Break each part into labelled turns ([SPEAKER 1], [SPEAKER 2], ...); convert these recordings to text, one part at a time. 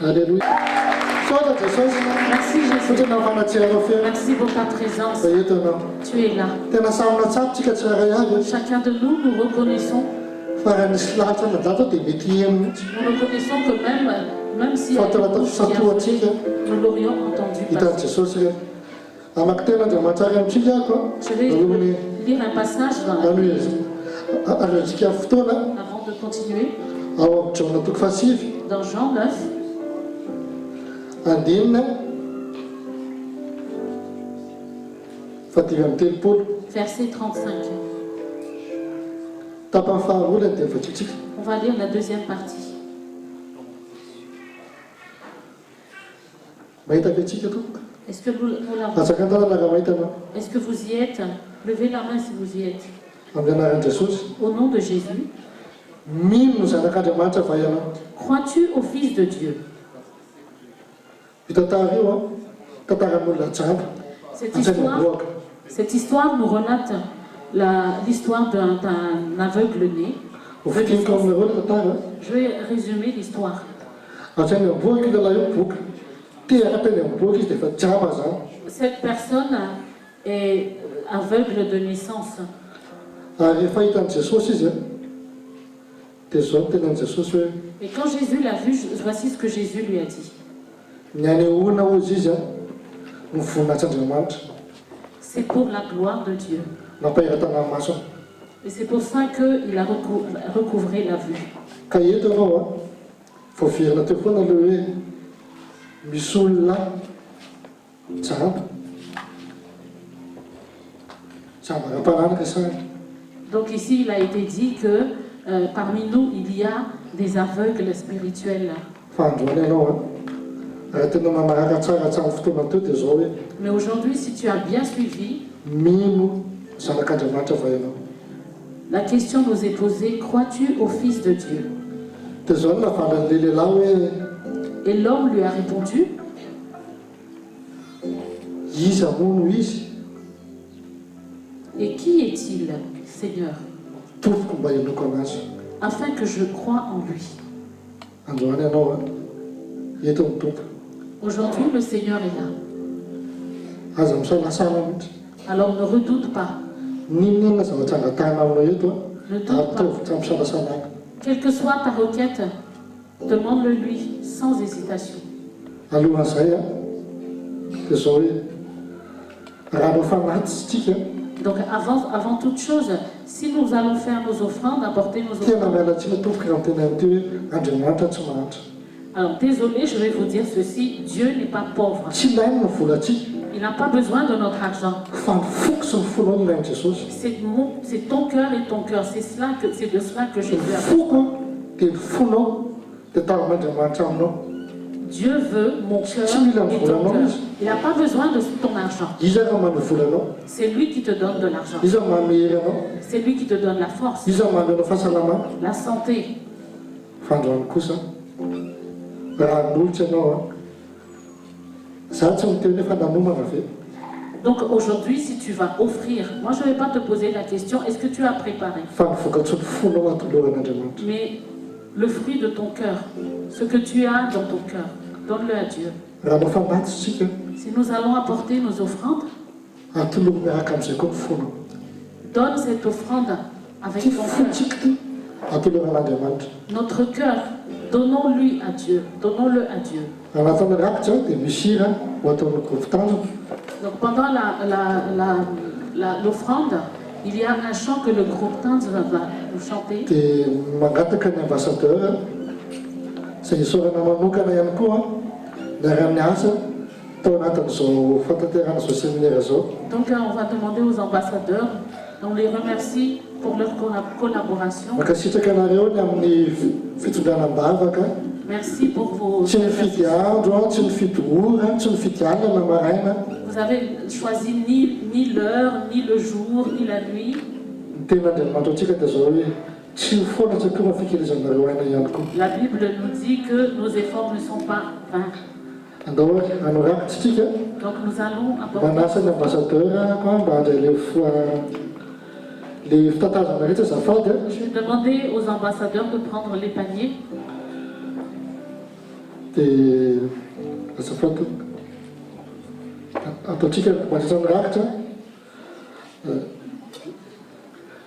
[SPEAKER 1] Alléluia.
[SPEAKER 2] Merci Jésus. Merci pour ta présence. Tu es là. Chacun de nous, nous reconnaissons. Nous reconnaissons que même si nous l'aurions entendu passer. Je vais lire un passage dans la Bible avant de continuer. Dans Jean 9. Verset 35. On va lire la deuxième partie. Est-ce que nous l'avons? Est-ce que vous y êtes? Levez la main si vous y êtes. Au nom de Jésus. Crois-tu au Fils de Dieu? Cette histoire nous relate l'histoire d'un aveugle-né. Je vais résumer l'histoire. Cette personne est aveugle de naissance. Et quand Jésus l'a vu, voici ce que Jésus lui a dit. C'est pour la gloire de Dieu. Et c'est pour ça qu'il a recouvré la vue. Donc ici, il a été dit que parmi nous, il y a des aveugles spirituels. Mais aujourd'hui, si tu as bien suivi, la question nous est posée, crois-tu au Fils de Dieu? Et l'homme lui a répondu, et qui est-il, Seigneur, afin que je croie en lui? Aujourd'hui, le Seigneur est là. Alors ne redoute pas. Ne doute pas. Quelle que soit ta requête, demande-le lui sans hésitation. Donc avant toute chose, si nous allons faire nos offrandes, apporter nos offrandes. Alors désolé, je vais vous dire ceci, Dieu n'est pas pauvre. Il n'a pas besoin de notre argent. C'est ton cœur et ton cœur. C'est de cela que Jésus a besoin. Dieu veut mon cœur et ton cœur. Il n'a pas besoin de ton argent. C'est lui qui te donne de l'argent. C'est lui qui te donne la force, la santé. Donc aujourd'hui, si tu vas offrir, moi je ne vais pas te poser la question, est-ce que tu as préparé? Mais le fruit de ton cœur, ce que tu as dans ton cœur, donne-le à Dieu. Si nous allons apporter nos offrandes, donne cette offrande avec ton cœur. Notre cœur, donnons-lui à Dieu, donnons-le à Dieu. Donc pendant l'offrande, il y a un chant que le groupe Tanz va nous chanter. Donc on va demander aux ambassadeurs, on les remercie pour leur collaboration. Merci pour vos... Vous avez choisi ni l'heure, ni le jour, ni la nuit. La Bible nous dit que nos efforts ne sont pas vains. Donc nous allons apporter... Je vais demander aux ambassadeurs de prendre les paniers.
[SPEAKER 1] Et ça fait un chicken, moi je sens racte.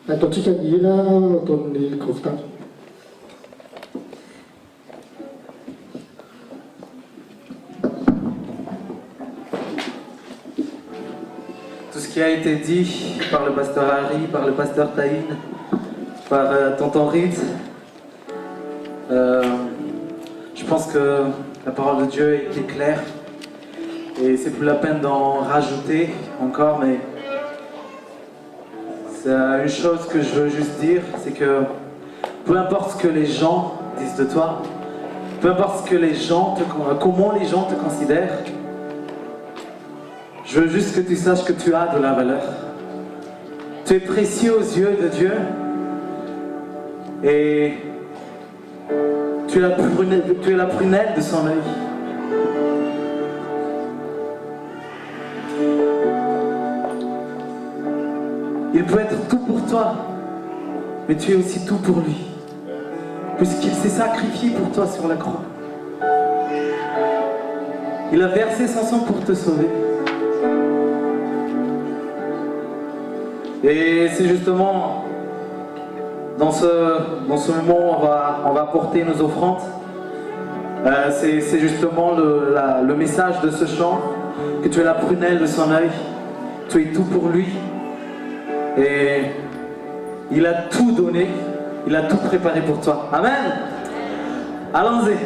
[SPEAKER 1] Un chicken il a ton il kofta.
[SPEAKER 3] Tout ce qui a été dit par le pasteur Harry, par le pasteur Taïn, par tonton Reed, je pense que la parole de Dieu est claire et c'est plus la peine d'en rajouter encore, mais c'est une chose que je veux juste dire, c'est que peu importe ce que les gens disent de toi, peu importe ce que les gens comment les gens te considèrent, je veux juste que tu saches que tu as de la valeur. Tu es précieux aux yeux de Dieu et tu es la prunelle de son œil. Il peut être tout pour toi, mais tu es aussi tout pour lui, puisqu'il s'est sacrifié pour toi sur la croix. Il a versé son sang pour te sauver. Et c'est justement dans ce moment où on va porter nos offrandes. C'est justement le message de ce chant, que tu es la prunelle de son œil, tu es tout pour lui. Et il a tout donné, il a tout préparé pour toi. Amen. Allons-y.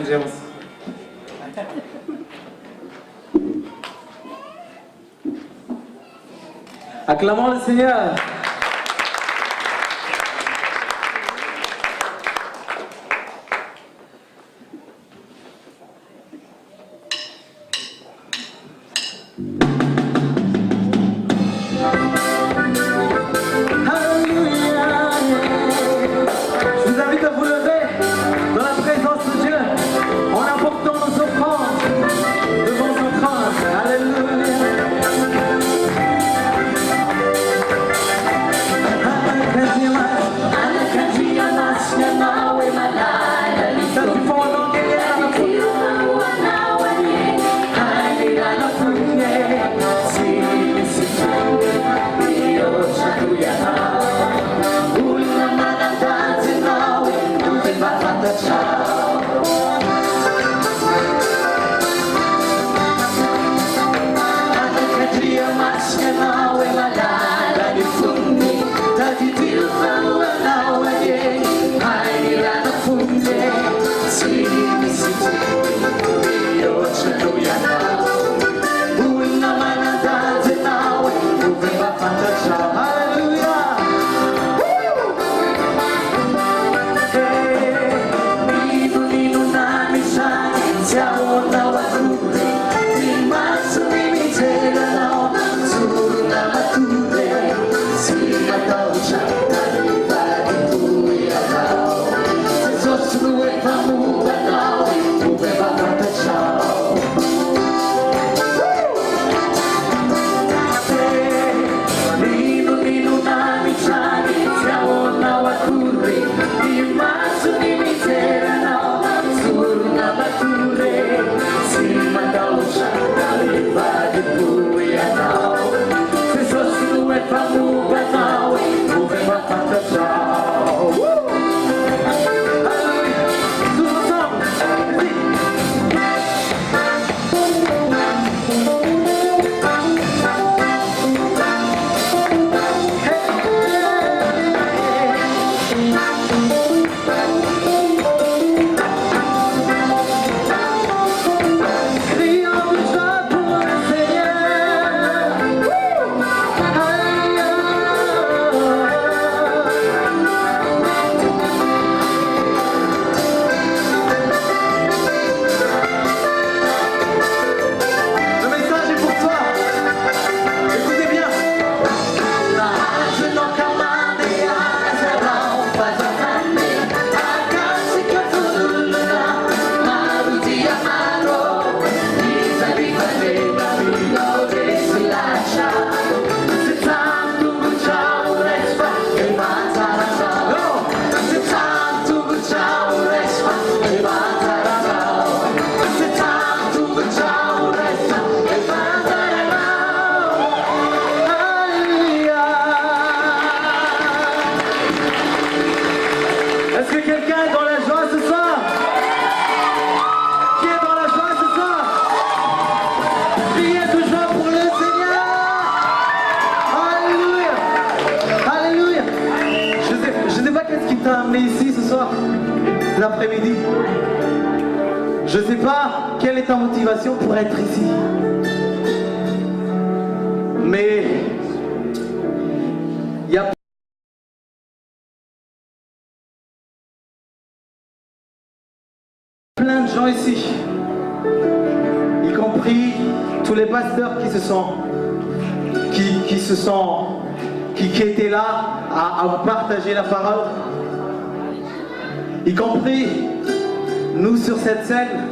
[SPEAKER 3] James. Acclamons le Seigneur.
[SPEAKER 4] Le message est pour
[SPEAKER 3] es ici ce soir, l'après-midi. Je ne sais pas quelle est ta motivation pour être ici. Mais il y a plein de gens ici, y compris tous les pasteurs qui étaient là à vous partager la parole, y compris nous sur cette scène,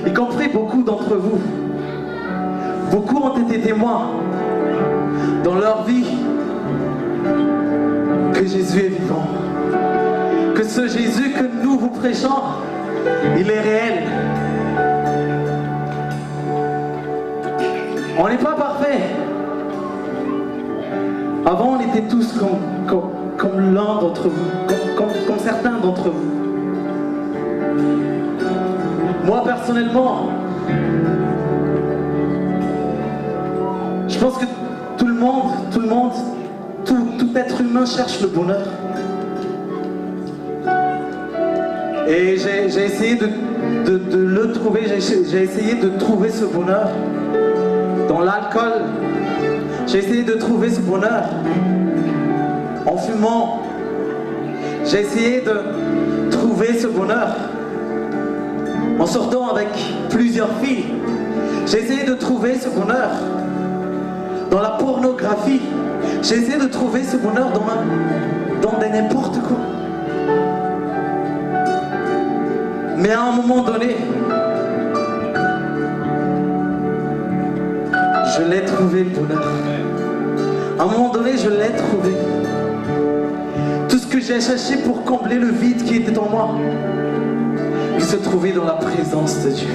[SPEAKER 3] y compris beaucoup d'entre vous. Beaucoup ont été témoins dans leur vie que Jésus est vivant, que ce Jésus que nous vous prêchons, il est réel. On n'est pas parfait. Avant, on était tous comme l'un d'entre vous, comme certains d'entre vous. Moi, personnellement, je pense que tout être humain cherche le bonheur. Et j'ai essayé de le trouver, j'ai essayé de trouver ce bonheur dans l'alcool. J'ai essayé de trouver ce bonheur en fumant. J'ai essayé de trouver ce bonheur en sortant avec plusieurs filles. J'ai essayé de trouver ce bonheur dans la pornographie. J'ai essayé de trouver ce bonheur dans n'importe quoi. Mais à un moment donné, je l'ai trouvé le bonheur. À un moment donné, je l'ai trouvé. Tout ce que j'ai cherché pour combler le vide qui était en moi, il se trouvait dans la présence de Dieu.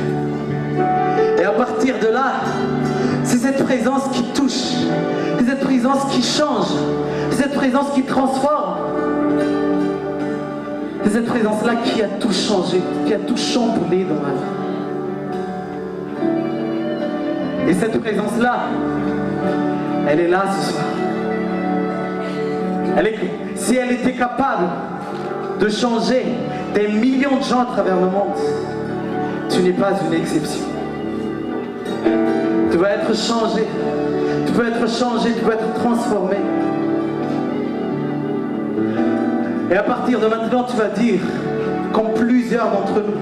[SPEAKER 3] Et à partir de là, c'est cette présence qui touche, c'est cette présence qui change, c'est cette présence qui transforme. C'est cette présence-là qui a tout changé, qui a tout chamboulé dans ma vie. Et cette présence-là, elle est là ce soir. Si elle était capable de changer des millions de gens à travers le monde, tu n'es pas une exception. Tu vas être changé, tu peux être changé, tu peux être transformé. Et à partir de maintenant, tu vas dire, comme plusieurs d'entre nous,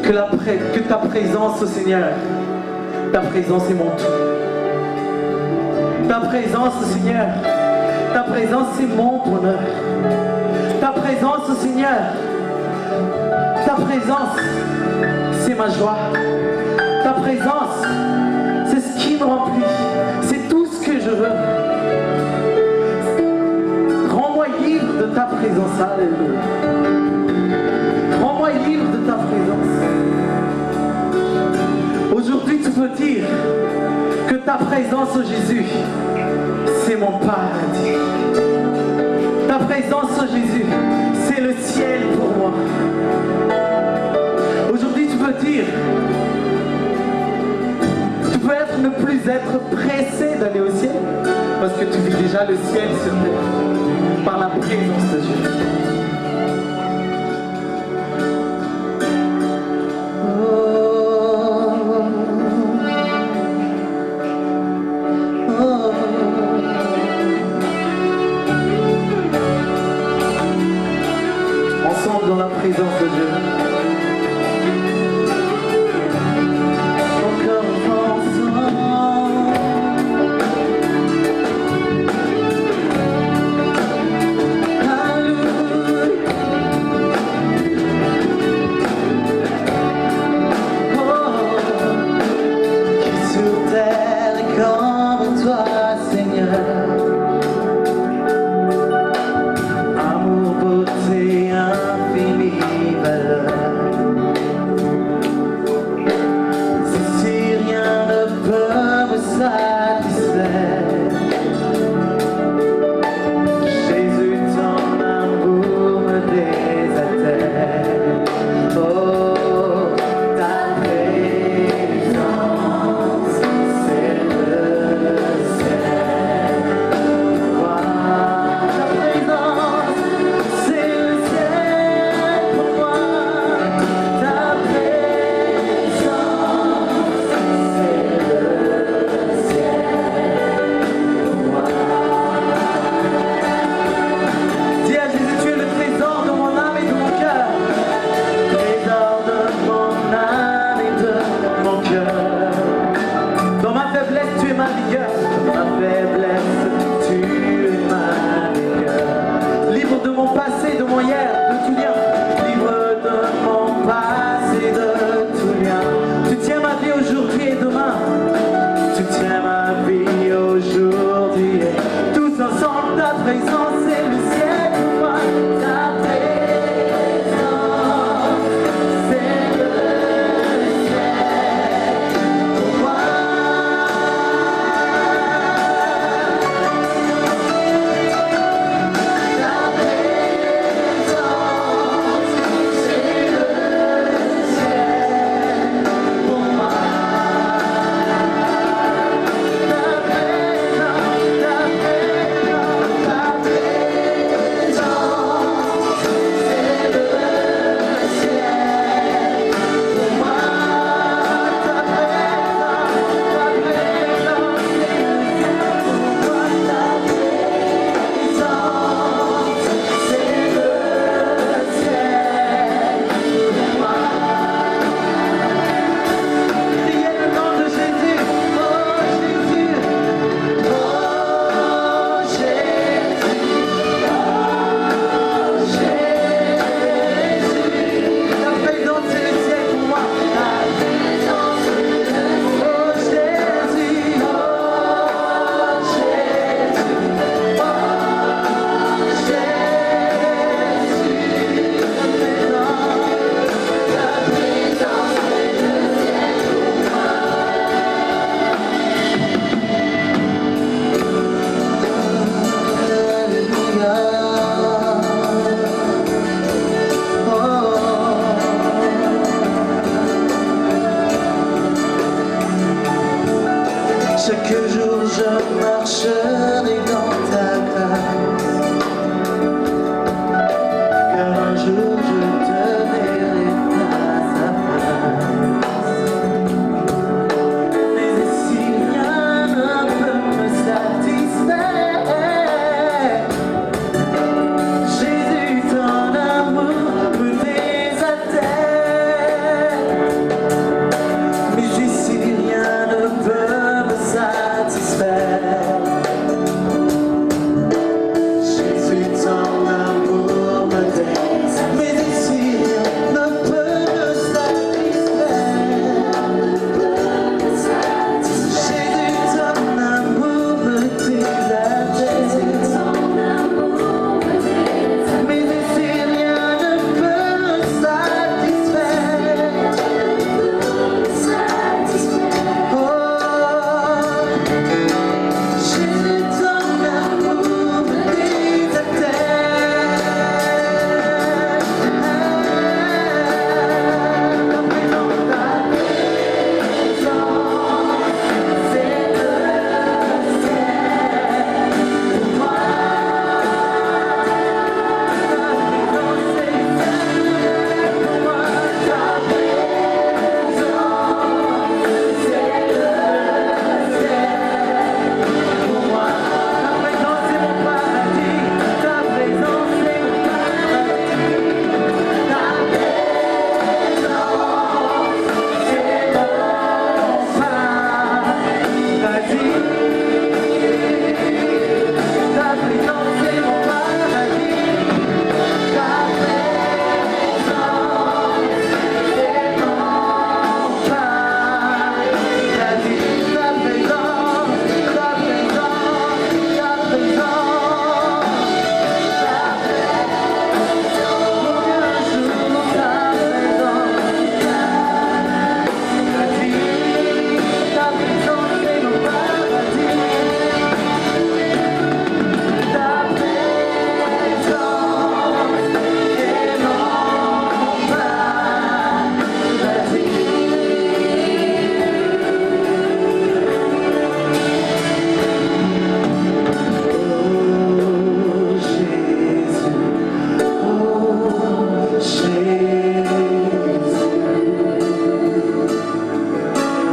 [SPEAKER 3] que ta présence, Seigneur, ta présence est mon tout. Ta présence, Seigneur, ta présence c'est mon bonheur. Ta présence, Seigneur, ta présence c'est ma joie. Ta présence, c'est ce qui me remplit. C'est tout ce que je veux. Rends-moi libre de ta présence. Alléluia. Rends-moi libre de ta présence. Aujourd'hui, tu peux dire que ta présence, oh Jésus, c'est mon paradis. Ta présence, oh Jésus, c'est le ciel pour moi. Aujourd'hui, tu peux dire, tu peux ne plus être pressé d'aller au ciel, parce que tu vis déjà le ciel sur terre, par la présence de Dieu. Ensemble dans la présence de Dieu. Alléluia.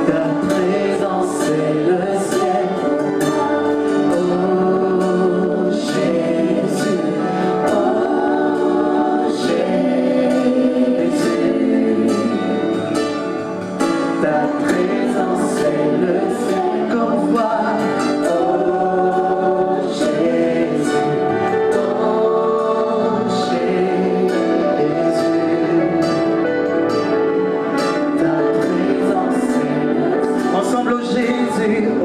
[SPEAKER 3] Ta présence c'est le ciel. Oh Jésus, oh Jésus. Ta présence c'est le ciel qu'on voit. Oh Jésus, oh Jésus. Ta présence c'est le ciel. Ensemble, oh Jésus, oh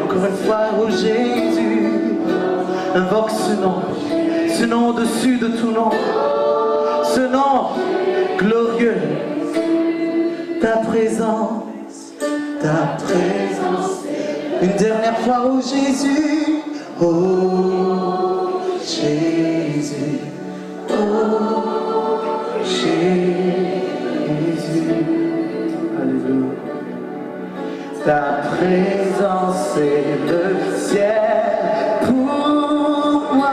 [SPEAKER 3] encore une fois, oh Jésus, invoque ce nom au-dessus de tout nom, ce nom glorieux. Ta présence, une dernière fois, oh Jésus, oh Jésus, oh Jésus. Alléluia. Ta présence est le ciel pour moi.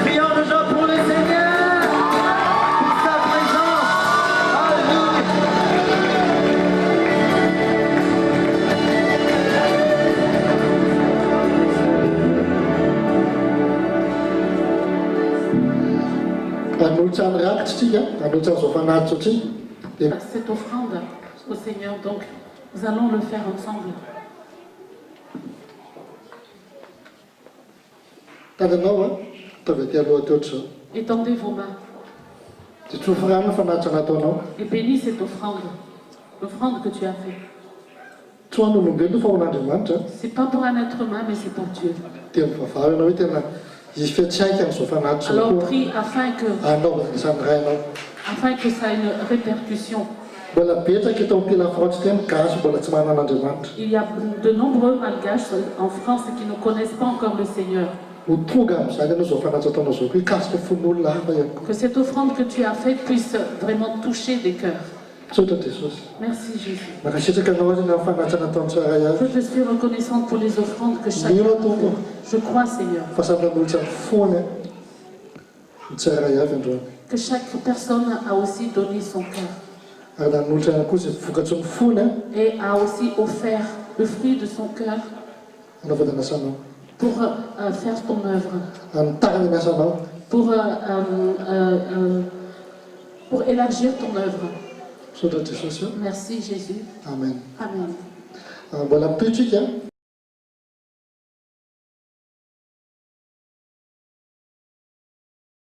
[SPEAKER 3] Crions de joie pour le Seigneur, pour sa présence. Alléluia.
[SPEAKER 2] Cette offrande au Seigneur, donc nous allons le faire ensemble. Étendez vos mains et bénis cette offrande, l'offrande que tu as faite. C'est pas pour un être humain, mais c'est pour Dieu. Alors prie afin que ça ait une répercussion. Il y a de nombreux malgaches en France qui ne connaissent pas encore le Seigneur. Que cette offrande que tu as faite puisse vraiment toucher des cœurs. Merci Jésus. Je te suis reconnaissante pour les offrandes que chacun fait. Je crois, Seigneur, que chaque personne a aussi donné son cœur et a aussi offert le fruit de son cœur pour faire ton œuvre, pour élargir ton œuvre. Merci Jésus.
[SPEAKER 1] Amen.
[SPEAKER 2] Amen.
[SPEAKER 1] Voilà, petit